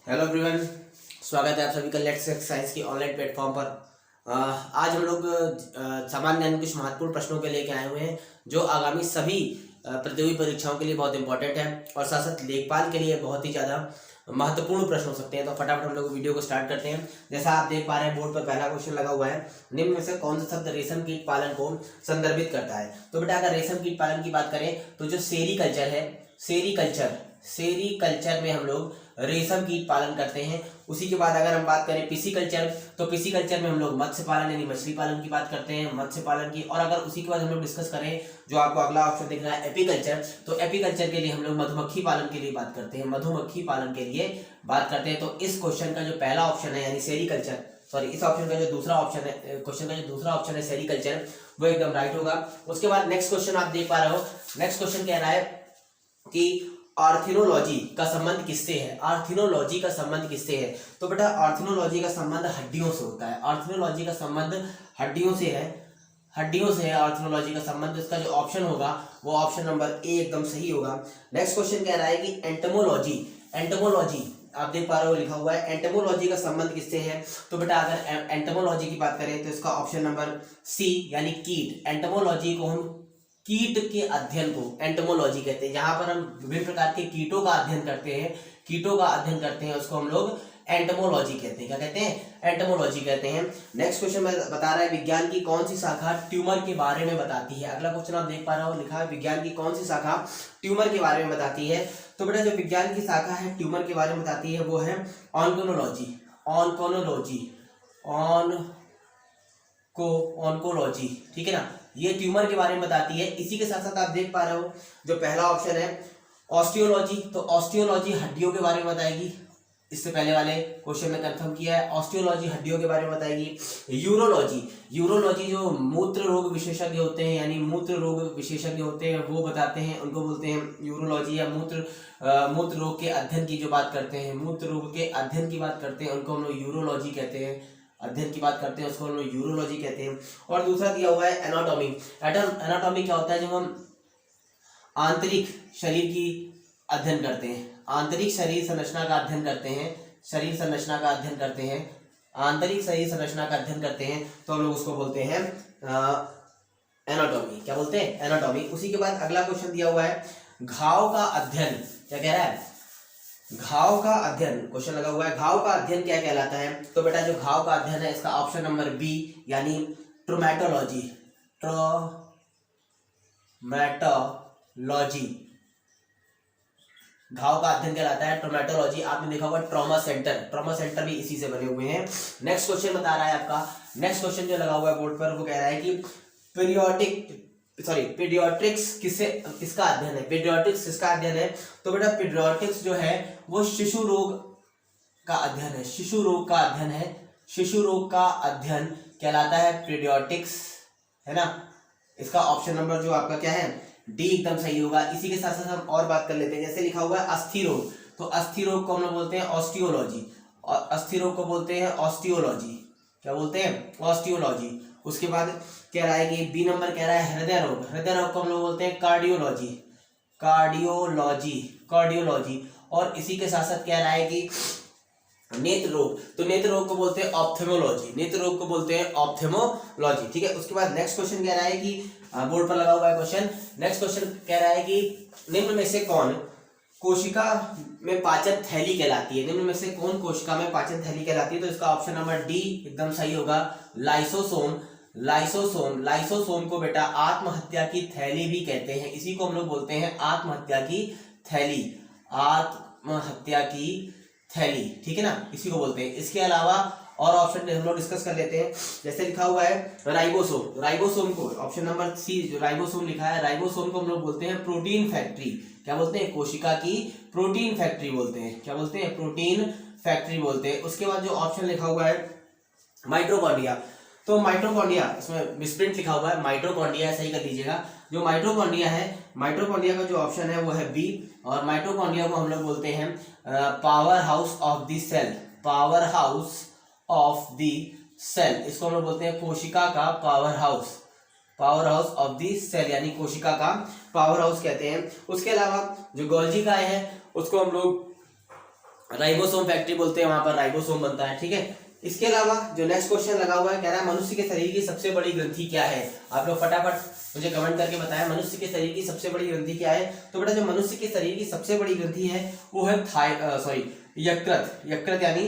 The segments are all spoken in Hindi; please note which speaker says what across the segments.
Speaker 1: हेलो एवरीवन, स्वागत है आप सभी का लेट्स साइंस की ऑनलाइन प्लेटफॉर्म पर। आज हम लोग सामान्य ज्ञान कुछ महत्वपूर्ण प्रश्नों के लेके आए हुए हैं जो आगामी सभी प्रतियोगी परीक्षाओं के लिए बहुत इंपॉर्टेंट है और साथ साथ लेखपाल के लिए बहुत ही ज़्यादा महत्वपूर्ण प्रश्न हो सकते हैं। तो फटाफट हम लोग वीडियो को स्टार्ट करते हैं। जैसा आप देख पा रहे हैं बोर्ड पर पहला क्वेश्चन लगा हुआ है, निम्न में से कौन सा शब्द रेशम कीट पालन को संदर्भित करता है। तो बेटा अगर रेशम कीट पालन की बात करें तो जो सेरीकल्चर है, सेरीकल्चर में हम लोग रेशम कीट पालन करते हैं। उसी के बाद अगर हम बात करें पिसीकल्चर, तो पिसीकल्चर में हम लोग मत्स्य पालन यानी मछली पालन की बात करते हैं, मत्स्य पालन की। और अगर उसी के बाद हम लोग डिस्कस करें जो आपको अगला ऑप्शन दिख रहा है एपीकल्चर, तो एपीकल्चर के लिए हम लोग मधुमक्खी पालन के लिए बात करते हैं, मधुमक्खी पालन के लिए बात करते हैं। तो इस क्वेश्चन का जो पहला ऑप्शन है यानी सेरीकल्चर, इस ऑप्शन का जो दूसरा ऑप्शन है, क्वेश्चन का जो दूसरा ऑप्शन है सेरीकल्चर, वो एकदम राइट होगा। उसके बाद नेक्स्ट क्वेश्चन आप देख पा रहे हो, नेक्स्ट क्वेश्चन कह रहा है कि आर्थिनोलॉजी का संबंध किससे है। आर्थिनोलॉजी का संबंध किससे है? तो बेटा आर्थिनोलॉजी का संबंध हड्डियों से होता है। आर्थिनोलॉजी का संबंध हड्डियों से है, हड्डियों से है आर्थिनोलॉजी का संबंध। इसका जो ऑप्शन होगा वो ऑप्शन नंबर ए एकदम सही होगा। नेक्स्ट क्वेश्चन कह रहा है कि एंटोमोलॉजी, एंटोमोलॉजी आप देख पा रहे हो लिखा हुआ है, एंटोमोलॉजी का संबंध किससे है। तो बेटा अगर एंटोमोलॉजी की बात करें तो इसका ऑप्शन नंबर सी यानी कीट। एंटोमोलॉजी को हम कीट के अध्ययन को एंटोमोलॉजी कहते हैं। जहां पर हम विभिन्न प्रकार के कीटों का अध्ययन करते हैं, कीटों का अध्ययन करते हैं, उसको हम लोग एंटोमोलॉजी कहते हैं। क्या कहते हैं? एंटोमोलॉजी कहते हैं। नेक्स्ट क्वेश्चन में बता रहा है विज्ञान की कौन सी शाखा ट्यूमर के बारे में बताती है। अगला क्वेश्चन आप देख पा रहे हो, लिखा है विज्ञान की कौन सी शाखा ट्यूमर के बारे में बताती है। तो बेटा जो विज्ञान की शाखा है ट्यूमर के बारे में बताती है वो है ऑन्कोनोलॉजी, ऑन्कोनोलॉजी, ऑन्कोलॉजी, ठीक है ना, ये ट्यूमर के बारे में बताती है। इसी के साथ साथ आप देख पा रहे हो जो पहला ऑप्शन है ऑस्टियोलॉजी, तो ऑस्टियोलॉजी हड्डियों के बारे में बताएगी। इससे पहले वाले क्वेश्चन में कंफर्म किया है, ऑस्टियोलॉजी हड्डियों के बारे में बताएगी। यूरोलॉजी, यूरोलॉजी जो मूत्र रोग विशेषज्ञ होते हैं यानी मूत्र रोग विशेषज्ञ होते हैं वो बताते हैं, उनको बोलते हैं यूरोलॉजी। या मूत्र रोग के अध्ययन की जो बात करते हैं, मूत्र रोग के अध्ययन की बात करते हैं, उनको हम लोग यूरोलॉजी कहते हैं। अध्ययन की बात करते हैं उसको हम लोग यूरोलॉजी कहते हैं। और दूसरा दिया हुआ है एनाटॉमी। एनाटॉमी क्या होता है? जब हम आंतरिक शरीर की अध्ययन करते हैं, आंतरिक शरीर संरचना का अध्ययन करते हैं, शरीर संरचना का अध्ययन करते हैं, आंतरिक शरीर संरचना का अध्ययन करते हैं, तो हम लोग उसको बोलते हैं एनाटॉमी। क्या बोलते हैं? एनाटॉमी। उसी के बाद अगला क्वेश्चन दिया हुआ है घाव का अध्ययन। क्या कह रहा है? घाव का अध्ययन क्वेश्चन लगा हुआ है, घाव का अध्ययन क्या कहलाता है। तो बेटा जो घाव का अध्ययन है इसका ऑप्शन नंबर बी यानी ट्रोमेटोलॉजी, ट्रोमेटोलॉजी घाव का अध्ययन कहलाता है, ट्रोमेटोलॉजी। आपने देखा होगा ट्रॉमा सेंटर, ट्रॉमा सेंटर भी इसी से बने हुए हैं। नेक्स्ट क्वेश्चन बता रहा है आपका, नेक्स्ट क्वेश्चन जो लगा हुआ है बोर्ड पर वो कह रहा है कि पीडियाट्रिक्स किसका अध्ययन है। पीडियाट्रिक्स किसका अध्ययन है? तो बेटा पीडियाट्रिक्स जो है वो शिशु रोग का अध्ययन है, शिशु रोग का अध्ययन है, शिशु रोग का अध्ययन कहलाता है पीडियाट्रिक्स, है ना। इसका ऑप्शन नंबर जो आपका क्या है डी एकदम सही होगा। इसी के साथ साथ हम और बात कर लेते हैं, जैसे लिखा हुआ है अस्थि रोग, तो अस्थि रोग को हम लोग बोलते हैं ऑस्टियोलॉजी, और अस्थि रोग को बोलते हैं ऑस्टियोलॉजी। क्या बोलते हैं? ऑस्टियोलॉजी। उसके बाद कह रहा है कि बी नंबर कह रहा है हृदय रोग, हृदय रोग को हम लोग बोलते हैं कार्डियोलॉजी, कार्डियोलॉजी, कार्डियोलॉजी। और इसी के साथ साथ कह रहा है कि नेत्र रोग, तो नेत्र रोग को बोलते हैं ऑप्थेमोलॉजी, नेत्र रोग को बोलते हैं ऑप्थेमोलॉजी, ठीक है। उसके बाद नेक्स्ट क्वेश्चन कह रहा है कि बोर्ड पर लगा हुआ है क्वेश्चन, नेक्स्ट क्वेश्चन कह रहा है कि निम्न में से कौन कोशिका में पाचन थैली कहलाती है। निम्न में से कौन कोशिका में पाचन थैली कहलाती है? तो इसका ऑप्शन नंबर डी एकदम सही होगा, लाइसोसोम। लाइसोसोम, लाइसोसोम को बेटा आत्महत्या की थैली भी कहते हैं, इसी को हम लोग बोलते हैं आत्महत्या की थैली, आत्महत्या की थैली, ठीक है ना, इसी को बोलते हैं। इसके अलावा और ऑप्शन हम लोग डिस्कस कर लेते हैं, जैसे लिखा हुआ है राइबोसोम, राइबोसोम को ऑप्शन नंबर सी जो राइबोसोम लिखा है, राइबोसोम को हम लोग बोलते हैं प्रोटीन फैक्ट्री। क्या बोलते हैं? कोशिका की प्रोटीन फैक्ट्री बोलते हैं। क्या बोलते हैं? प्रोटीन फैक्ट्री बोलते हैं। उसके बाद जो ऑप्शन लिखा हुआ है माइटोकॉन्ड्रिया, तो माइटोकॉन्ड्रिया इसमें मिसप्रिंट लिखा हुआ है, माइटोकॉन्ड्रिया सही कर दीजिएगा। जो माइटोकॉन्ड्रिया है, माइटोकॉन्ड्रिया का जो ऑप्शन है वो है बी, और माइटोकॉन्ड्रिया को हम लोग बोलते हैं power house of the cell, power house of the cell, इसको हम लोग बोलते हैं कोशिका का power house, power house of the cell यानी कोशिका का पावर हाउस कहते हैं। उसके अलावा जो गोल्जी काय है उसको हम लोग राइबोसोम फैक्ट्री बोलते हैं, वहां पर राइबोसोम बनता है, ठीक है। इसके अलावा जो नेक्स्ट क्वेश्चन लगा हुआ है, कह रहा है मनुष्य के शरीर की सबसे बड़ी ग्रंथि क्या है। आप लोग फटाफट मुझे कमेंट करके बताएं मनुष्य के शरीर की सबसे बड़ी ग्रंथि क्या है। तो बेटा जो मनुष्य के शरीर की सबसे बड़ी ग्रंथि है वो है यकृत। यकृत यानी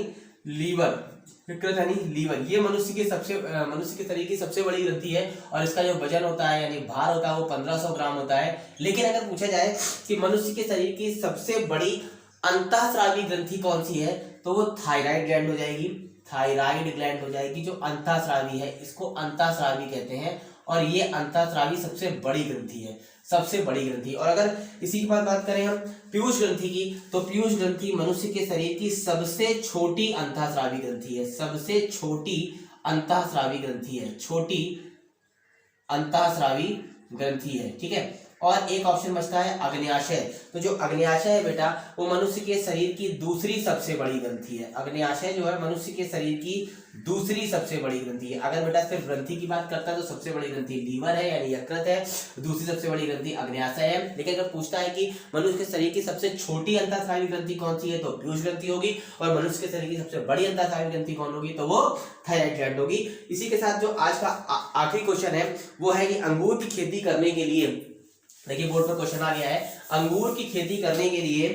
Speaker 1: लीवर, यकृत यानी लीवर। ये मनुष्य के शरीर की सबसे बड़ी ग्रंथि है और इसका जो वजन होता है यानी भार होता है वो 1500 ग्राम होता है। लेकिन अगर पूछा जाए कि मनुष्य के शरीर की सबसे बड़ी अंतःस्रावी ग्रंथि कौन सी है, तो वो थायराइड ग्लैंड हो जाएगी। थायराइड ग्लैंड हो जाएगी जो अंतःस्रावी है, इसको अंतःस्रावी कहते हैं। और ये अंतःस्रावी सबसे बड़ी ग्रंथि है, सबसे बड़ी ग्रंथि। और अगर इसी की बात करें हम पीयूष ग्रंथि की, तो पीयूष ग्रंथि मनुष्य के शरीर की सबसे छोटी अंतःस्रावी ग्रंथि है, सबसे छोटी अंतःस्रावी ग्रंथि है, छोटी अंतःस्रावी ग्रंथि है, ठीक है। और एक ऑप्शन बचता है अग्न्याशय। तो जो अग्न्याशय है बेटा वो मनुष्य के शरीर की दूसरी सबसे बड़ी ग्रंथि है। अग्न्याशय जो है मनुष्य के शरीर की दूसरी सबसे बड़ी ग्रंथि है। अगर बेटा सिर्फ ग्रंथि की बात करता है तो सबसे बड़ी ग्रंथि लीवर है यानी यकृत है, दूसरी सबसे बड़ी ग्रंथि अग्न्याशय है। लेकिन अगर पूछता है कि मनुष्य के शरीर की सबसे छोटी अंतःस्रावी ग्रंथि कौन सी है, तो पीयूष ग्रंथि होगी। और मनुष्य के शरीर की सबसे बड़ी अंतःस्रावी ग्रंथि कौन होगी, तो वो थायराइड ग्लैंड होगी। इसी के साथ जो आज का आखिरी क्वेश्चन है वो है कि अंगूर की खेती करने के लिए, देखिए बोर्ड पर क्वेश्चन आ गया है, अंगूर की खेती करने के लिए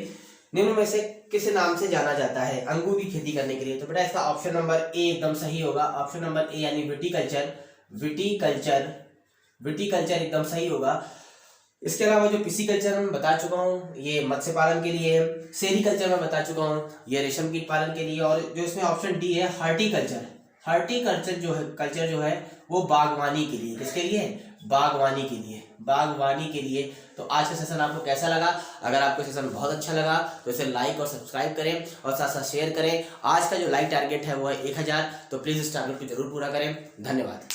Speaker 1: निम्न में से किस नाम से जाना जाता है अंगूर की खेती करने के लिए। तो बेटा इसका ऑप्शन नंबर ए एकदम सही होगा। ऑप्शन नंबर ए यानी विटीकल्चर, विटीकल्चर, विटीकल्चर एकदम सही होगा। इसके अलावा जो पिसीकल्चर मैं बता चुका हूँ ये मत्स्य पालन के लिए है, सेरीकल्चर में बता चुका हूँ ये रेशम कीट पालन के लिए। और जो इसमें ऑप्शन डी है हार्टिकल्चर, हार्टिकल्चर जो है वो बागवानी के लिए, किसके लिए, बागवानी के लिए, बागवानी के लिए। तो आज का सेशन आपको कैसा लगा? अगर आपको सेशन बहुत अच्छा लगा तो इसे लाइक और सब्सक्राइब करें और साथ साथ शेयर करें। आज का जो लाइक टारगेट है वो है 1000, तो प्लीज इस टारगेट को जरूर पूरा करें। धन्यवाद।